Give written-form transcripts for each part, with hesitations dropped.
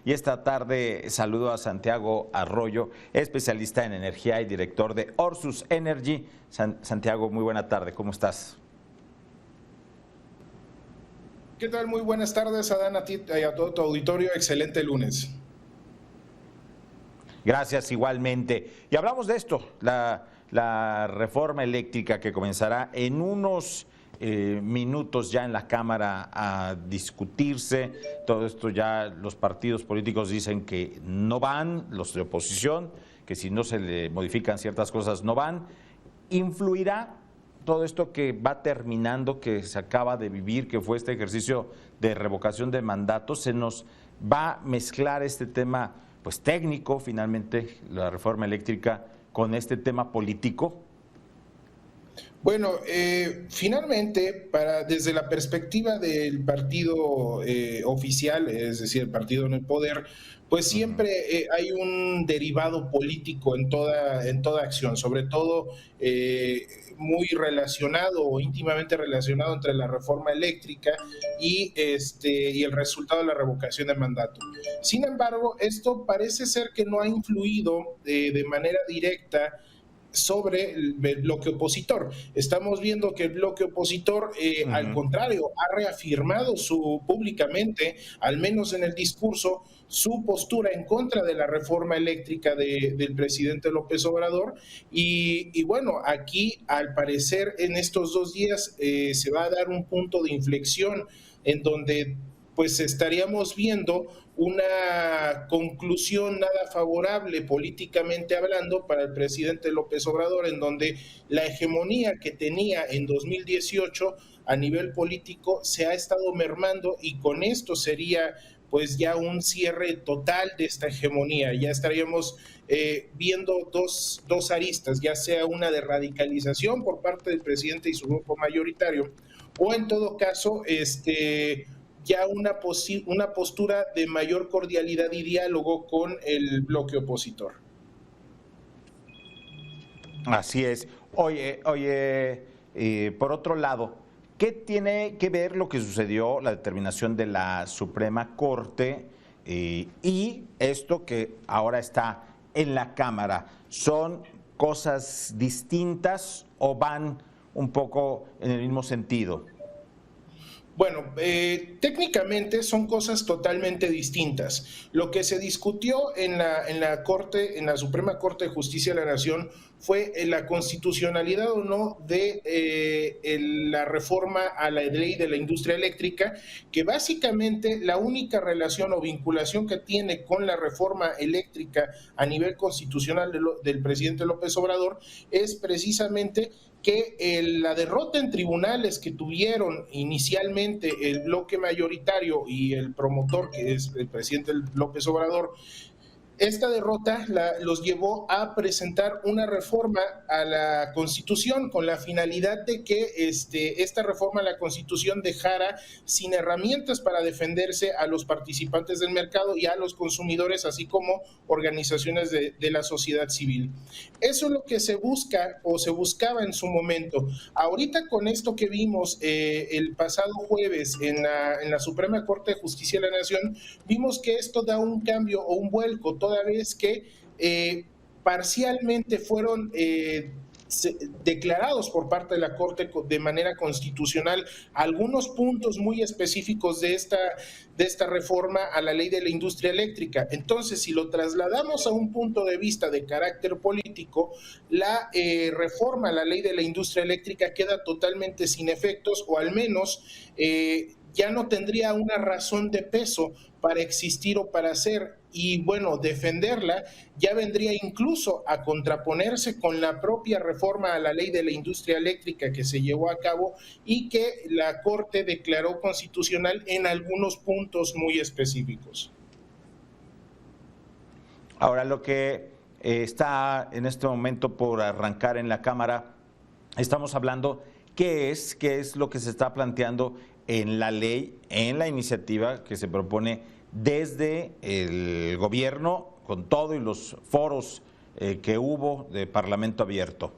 y esta tarde saludo a Santiago Arroyo, especialista en energía y director de Orsus Energy. Santiago, muy buena tarde, ¿cómo estás? ¿Qué tal? Muy buenas tardes, Adán, a ti y a todo tu auditorio. Excelente lunes. Gracias, igualmente. Y hablamos de esto, la reforma eléctrica que comenzará en unos minutos ya en la Cámara a discutirse. Todo esto ya los partidos políticos dicen que no van, los de oposición, que si no se le modifican ciertas cosas no van. ¿Influirá todo esto que va terminando, que se acaba de vivir, que fue este ejercicio de revocación de mandatos? ¿Se nos va a mezclar este tema pues técnico, finalmente, la reforma eléctrica, con este tema político? Bueno, finalmente, desde la perspectiva del partido oficial, es decir, el partido en el poder, pues siempre hay un derivado político en toda acción, sobre todo muy relacionado o íntimamente relacionado entre la reforma eléctrica y el resultado de la revocación de mandato. Sin embargo, esto parece ser que no ha influido de manera directa sobre el bloque opositor. Estamos viendo que el bloque opositor, al contrario, ha reafirmado públicamente, al menos en el discurso, su postura en contra de la reforma eléctrica del presidente López Obrador. Y bueno, aquí al parecer en estos 2 días se va a dar un punto de inflexión en donde pues estaríamos viendo una conclusión nada favorable políticamente hablando para el presidente López Obrador, en donde la hegemonía que tenía en 2018 a nivel político se ha estado mermando, y con esto sería pues ya un cierre total de esta hegemonía. Ya estaríamos viendo dos aristas, ya sea una de radicalización por parte del presidente y su grupo mayoritario, o en todo caso ya una postura de mayor cordialidad y diálogo con el bloque opositor. Así es. Oye, por otro lado, ¿qué tiene que ver lo que sucedió, la determinación de la Suprema Corte y esto que ahora está en la Cámara? ¿Son cosas distintas o van un poco en el mismo sentido? Bueno, técnicamente son cosas totalmente distintas. Lo que se discutió en la Corte, en la Suprema Corte de Justicia de la Nación, fue la constitucionalidad o no de la reforma a la ley de la industria eléctrica, que básicamente la única relación o vinculación que tiene con la reforma eléctrica a nivel constitucional del presidente López Obrador es precisamente que la derrota en tribunales que tuvieron inicialmente el bloque mayoritario y el promotor, que es el presidente López Obrador, esta derrota los llevó a presentar una reforma a la Constitución con la finalidad de que esta reforma a la Constitución dejara sin herramientas para defenderse a los participantes del mercado y a los consumidores, así como organizaciones de la sociedad civil. Eso es lo que se busca o se buscaba en su momento. Ahorita con esto que vimos el pasado jueves en la Suprema Corte de Justicia de la Nación, vimos que esto da un cambio o un vuelco, toda vez que parcialmente fueron declarados por parte de la Corte de manera constitucional algunos puntos muy específicos de esta reforma a la ley de la industria eléctrica. Entonces, si lo trasladamos a un punto de vista de carácter político, la reforma a la ley de la industria eléctrica queda totalmente sin efectos, o al menos ya no tendría una razón de peso para existir o para ser. Y bueno, defenderla ya vendría incluso a contraponerse con la propia reforma a la ley de la industria eléctrica que se llevó a cabo y que la Corte declaró constitucional en algunos puntos muy específicos. Ahora, lo que está en este momento por arrancar en la Cámara, estamos hablando qué es lo que se está planteando en la ley, en la iniciativa que se propone desde el gobierno, con todo y los foros que hubo de Parlamento abierto.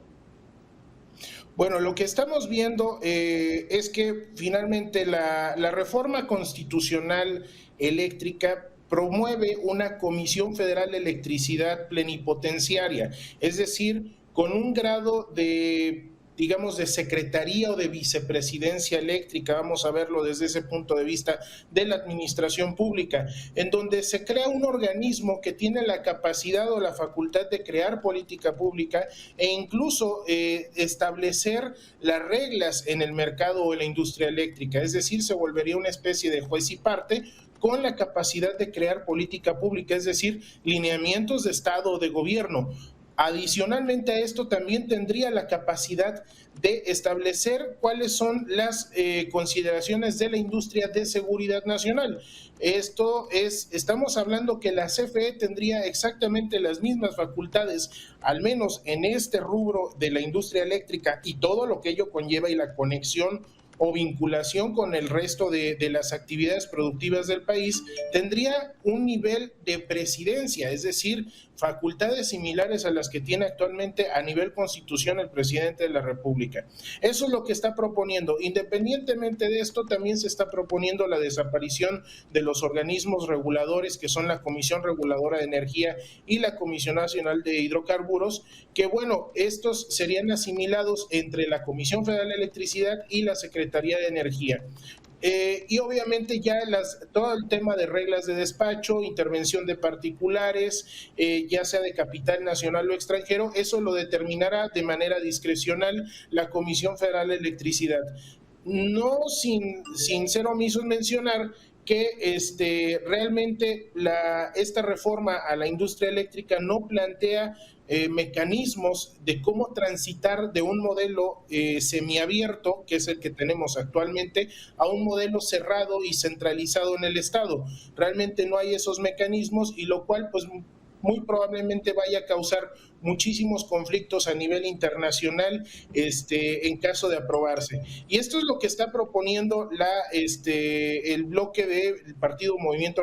Bueno, lo que estamos viendo es que finalmente la reforma constitucional eléctrica promueve una Comisión Federal de Electricidad plenipotenciaria, es decir, con un grado de, digamos, de secretaría o de vicepresidencia eléctrica, vamos a verlo desde ese punto de vista de la administración pública, en donde se crea un organismo que tiene la capacidad o la facultad de crear política pública e incluso establecer las reglas en el mercado o en la industria eléctrica, es decir, se volvería una especie de juez y parte con la capacidad de crear política pública, es decir, lineamientos de Estado o de gobierno. Adicionalmente a esto, también tendría la capacidad de establecer cuáles son las consideraciones de la industria de seguridad nacional. Estamos hablando que la CFE tendría exactamente las mismas facultades, al menos en este rubro de la industria eléctrica y todo lo que ello conlleva y la conexión o vinculación con el resto de las actividades productivas del país, tendría un nivel de presidencia, es decir, facultades similares a las que tiene actualmente a nivel constitución el presidente de la República. Eso es lo que está proponiendo. Independientemente de esto, también se está proponiendo la desaparición de los organismos reguladores, que son la Comisión Reguladora de Energía y la Comisión Nacional de Hidrocarburos, que bueno, estos serían asimilados entre la Comisión Federal de Electricidad y la Secretaría de Energía. Y obviamente ya todo el tema de reglas de despacho, intervención de particulares, ya sea de capital nacional o extranjero, eso lo determinará de manera discrecional la Comisión Federal de Electricidad. No sin ser omisos mencionar que realmente esta reforma a la industria eléctrica no plantea mecanismos de cómo transitar de un modelo semiabierto, que es el que tenemos actualmente, a un modelo cerrado y centralizado en el Estado. Realmente no hay esos mecanismos, y lo cual pues muy probablemente vaya a causar muchísimos conflictos a nivel internacional en caso de aprobarse. Y esto es lo que está proponiendo el bloque del partido movimiento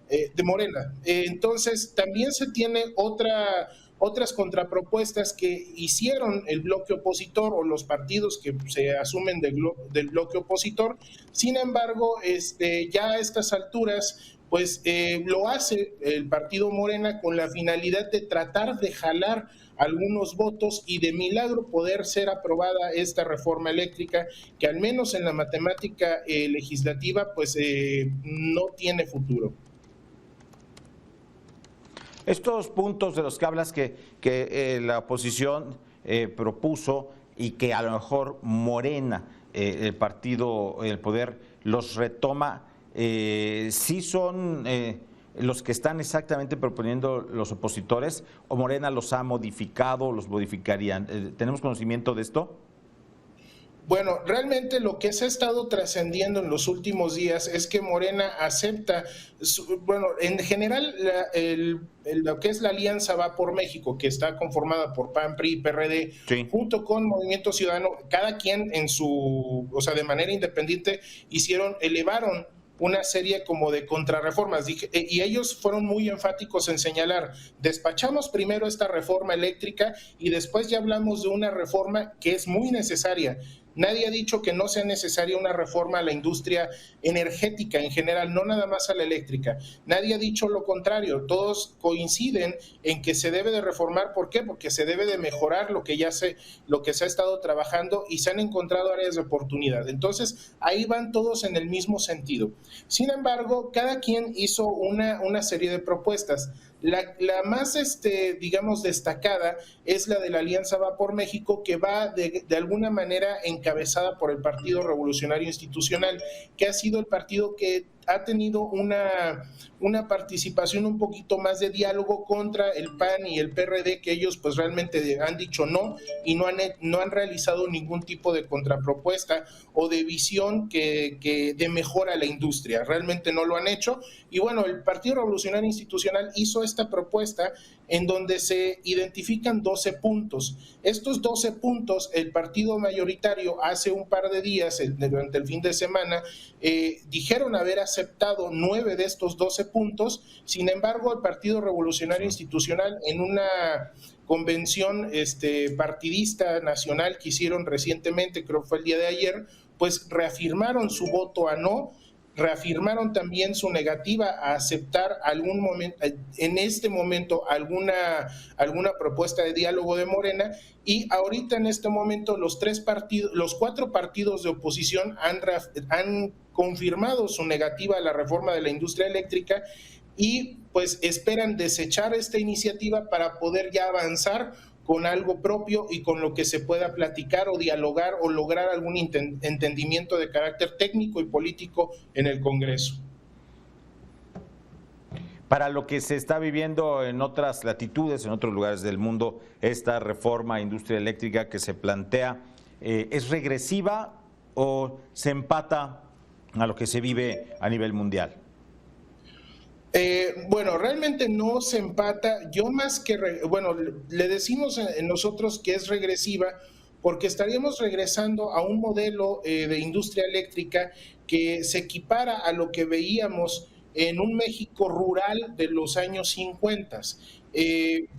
de Morena. Entonces, también se tiene otras contrapropuestas que hicieron el bloque opositor o los partidos que se asumen del bloque opositor. Sin embargo, ya a estas alturas pues lo hace el partido Morena con la finalidad de tratar de jalar algunos votos y de milagro poder ser aprobada esta reforma eléctrica, que al menos en la matemática legislativa pues no tiene futuro. Estos puntos de los que hablas que la oposición propuso y que a lo mejor Morena, el partido, el poder, los retoma, ¿sí son los que están exactamente proponiendo los opositores o Morena los ha modificado, los modificarían? ¿Tenemos conocimiento de esto? Bueno, realmente lo que se ha estado trascendiendo en los últimos días es que Morena acepta, bueno, en general lo que es la Alianza Va por México, que está conformada por PAN, PRI y PRD, sí, junto con Movimiento Ciudadano, cada quien de manera independiente elevaron una serie como de contrarreformas, y ellos fueron muy enfáticos en señalar: despachamos primero esta reforma eléctrica y después ya hablamos de una reforma que es muy necesaria. Nadie ha dicho que no sea necesaria una reforma a la industria energética en general, no nada más a la eléctrica. Nadie ha dicho lo contrario. Todos coinciden en que se debe de reformar. ¿Por qué? Porque se debe de mejorar lo que se ha estado trabajando y se han encontrado áreas de oportunidad. Entonces, ahí van todos en el mismo sentido. Sin embargo, cada quien hizo una serie de propuestas. La más, digamos, destacada es la de la Alianza Va por México, que va de alguna manera encabezada por el Partido Revolucionario Institucional, que ha sido el partido que ha tenido una participación un poquito más de diálogo contra el PAN y el PRD, que ellos pues realmente han dicho no y no han realizado ningún tipo de contrapropuesta o de visión que de mejora a la industria. Realmente no lo han hecho. Y bueno, el Partido Revolucionario Institucional hizo esta propuesta en donde se identifican 12 puntos. Estos 12 puntos, el partido mayoritario hace un par de días, durante el fin de semana, dijeron haber aceptado 9 de estos 12 puntos. Sin embargo, el Partido Revolucionario Institucional, en una convención partidista nacional que hicieron recientemente, creo que fue el día de ayer, pues reafirmaron su voto a no, reafirmaron también su negativa a aceptar en este momento alguna propuesta de diálogo de Morena, y ahorita en este momento los 4 partidos de oposición han confirmado su negativa a la reforma de la industria eléctrica y pues esperan desechar esta iniciativa para poder ya avanzar con algo propio y con lo que se pueda platicar o dialogar o lograr algún entendimiento de carácter técnico y político en el Congreso. Para lo que se está viviendo en otras latitudes, en otros lugares del mundo, esta reforma a industria eléctrica que se plantea, ¿es regresiva o se empata a lo que se vive a nivel mundial? Bueno, realmente no se empata. Yo más que, le decimos nosotros que es regresiva porque estaríamos regresando a un modelo de industria eléctrica que se equipara a lo que veíamos en un México rural de los años 50.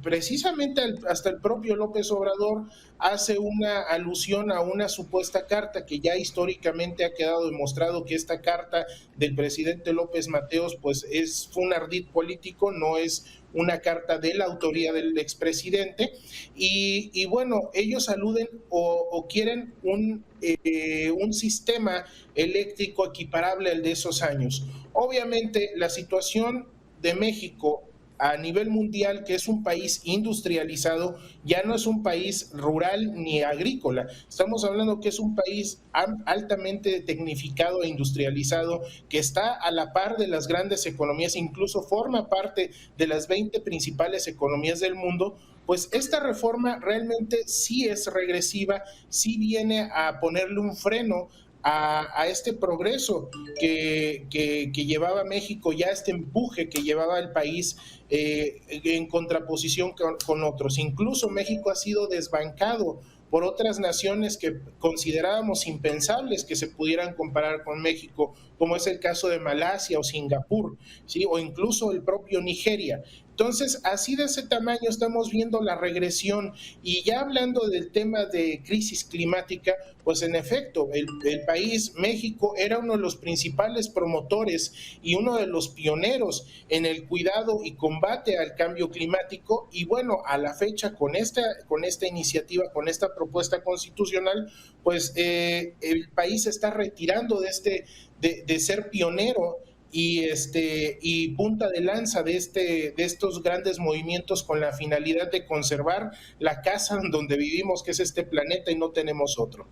Precisamente hasta el propio López Obrador hace una alusión a una supuesta carta que ya históricamente ha quedado demostrado que esta carta del presidente López Mateos pues fue un ardid político, no es una carta de la autoría del expresidente, y bueno, ellos aluden o quieren un sistema eléctrico equiparable al de esos años. Obviamente la situación de México a nivel mundial, que es un país industrializado, ya no es un país rural ni agrícola. Estamos hablando que es un país altamente tecnificado e industrializado, que está a la par de las grandes economías, incluso forma parte de las 20 principales economías del mundo. Pues esta reforma realmente sí es regresiva, sí viene a ponerle un freno a este progreso que llevaba México, ya este empuje que llevaba el país en contraposición con otros. Incluso México ha sido desbancado por otras naciones que considerábamos impensables que se pudieran comparar con México, como es el caso de Malasia o Singapur, ¿sí? O incluso el propio Nigeria. Entonces, así de ese tamaño estamos viendo la regresión. Y ya hablando del tema de crisis climática, pues en efecto, el país, México, era uno de los principales promotores y uno de los pioneros en el cuidado y combate al cambio climático. Y bueno, a la fecha, con esta iniciativa, con esta propuesta constitucional, pues el país se está retirando de ser pionero y punta de lanza de estos grandes movimientos con la finalidad de conservar la casa donde vivimos, que es este planeta, y no tenemos otro.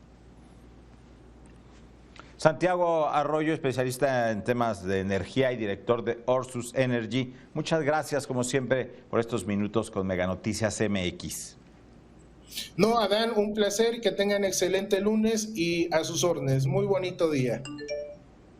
Santiago Arroyo, especialista en temas de energía y director de Ursus Energy. Muchas gracias, como siempre, por estos minutos con Mega Noticias MX. No, Adán, un placer, que tengan excelente lunes y a sus órdenes. Muy bonito día.